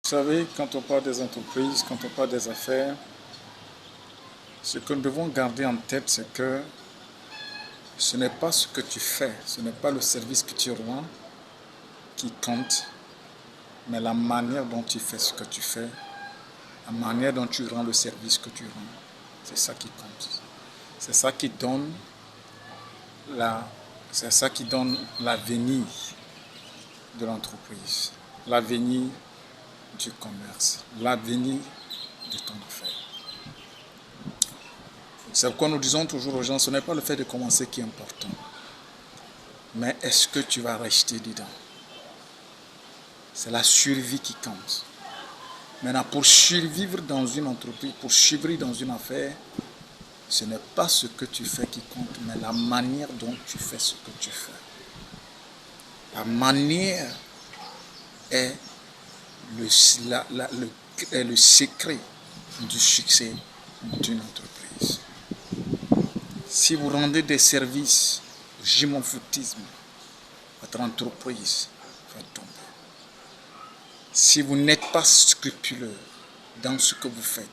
Vous savez, quand on parle des entreprises, quand on parle des affaires, ce que nous devons garder en tête, c'est que ce n'est pas ce que tu fais, ce n'est pas le service que tu rends qui compte, mais la manière dont tu fais ce que tu fais, la manière dont tu rends le service que tu rends, c'est ça qui compte. C'est ça qui donne l'avenir de l'entreprise, l'avenir du commerce, l'avenir de ton affaire. C'est pourquoi nous disons toujours aux gens, ce n'est pas le fait de commencer qui est important, mais est-ce que tu vas rester dedans? C'est la survie qui compte. Maintenant, pour survivre dans une entreprise, pour survivre dans une affaire, ce n'est pas ce que tu fais qui compte, mais la manière dont tu fais ce que tu fais. La manière est le secret du succès d'une entreprise. Si vous rendez des services au gymophotisme, votre entreprise va tomber. Si vous n'êtes pas scrupuleux dans ce que vous faites,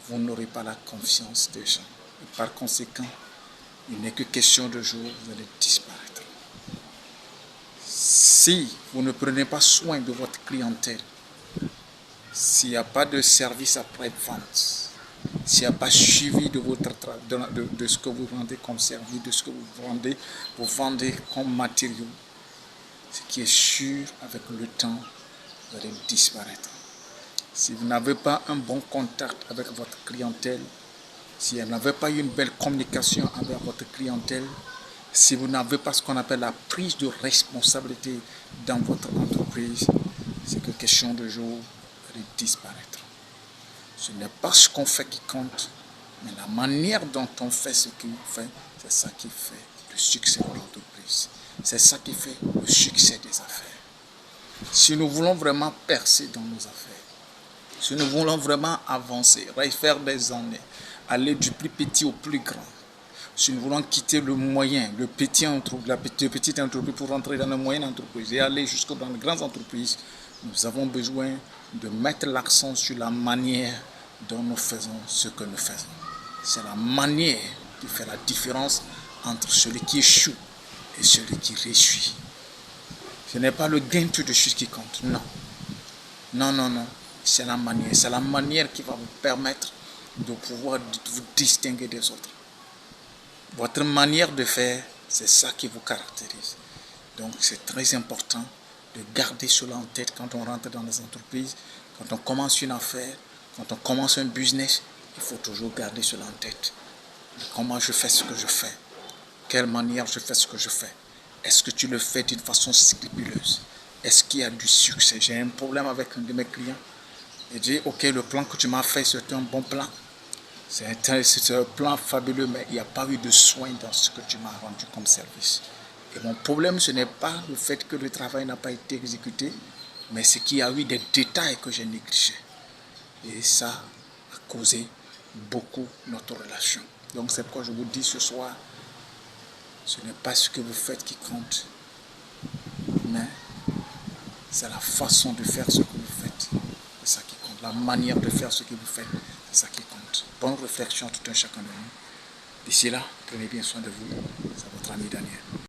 vous n'aurez pas la confiance des gens. Et par conséquent, il n'est que question de jours, vous allez disparaître. Si vous ne prenez pas soin de votre clientèle, s'il n'y a pas de service après-vente, s'il n'y a pas suivi de ce que vous vendez comme service, de ce que vous vendez comme matériaux, ce qui est sûr, avec le temps, vous allez disparaître. Si vous n'avez pas un bon contact avec votre clientèle, si vous n'avez pas une belle communication avec votre clientèle, si vous n'avez pas ce qu'on appelle la prise de responsabilité dans votre entreprise, c'est que question de jour, vous allez disparaître. Ce n'est pas ce qu'on fait qui compte, mais la manière dont on fait ce qu'on fait, c'est ça qui fait le succès de l'entreprise. C'est ça qui fait le succès des affaires. Si nous voulons vraiment percer dans nos affaires, si nous voulons vraiment avancer, faire des années, aller du plus petit au plus grand, si nous voulons quitter le moyen, la petite entreprise pour rentrer dans la moyenne entreprise et aller jusqu'aux dans les grandes entreprises, nous avons besoin de mettre l'accent sur la manière dont nous faisons ce que nous faisons. C'est la manière qui fait la différence entre celui qui échoue et celui qui réussit. Ce n'est pas le gain tout de suite qui compte, non. Non, non, non. C'est la manière. C'est la manière qui va vous permettre de pouvoir vous distinguer des autres. Votre manière de faire, c'est ça qui vous caractérise. Donc c'est très important de garder cela en tête quand on rentre dans les entreprises, quand on commence une affaire, quand on commence un business, il faut toujours garder cela en tête. Comment je fais ce que je fais? Quelle manière je fais ce que je fais? Est-ce que tu le fais d'une façon scrupuleuse? Est-ce qu'il y a du succès? J'ai un problème avec un de mes clients. Il dit, ok, le plan que tu m'as fait, c'est un bon plan. C'est un plan fabuleux, mais il n'y a pas eu de soin dans ce que tu m'as rendu comme service. Et mon problème, ce n'est pas le fait que le travail n'a pas été exécuté, mais c'est qu'il y a eu des détails que j'ai négligés. Et ça a causé beaucoup notre relation. Donc c'est pourquoi je vous dis ce soir, ce n'est pas ce que vous faites qui compte, mais c'est la façon de faire ce que vous faites. C'est ça qui compte. La manière de faire ce que vous faites, c'est ça qui compte. Bonne réflexion à tout un chacun de nous. D'ici là, prenez bien soin de vous. C'est votre ami Daniel.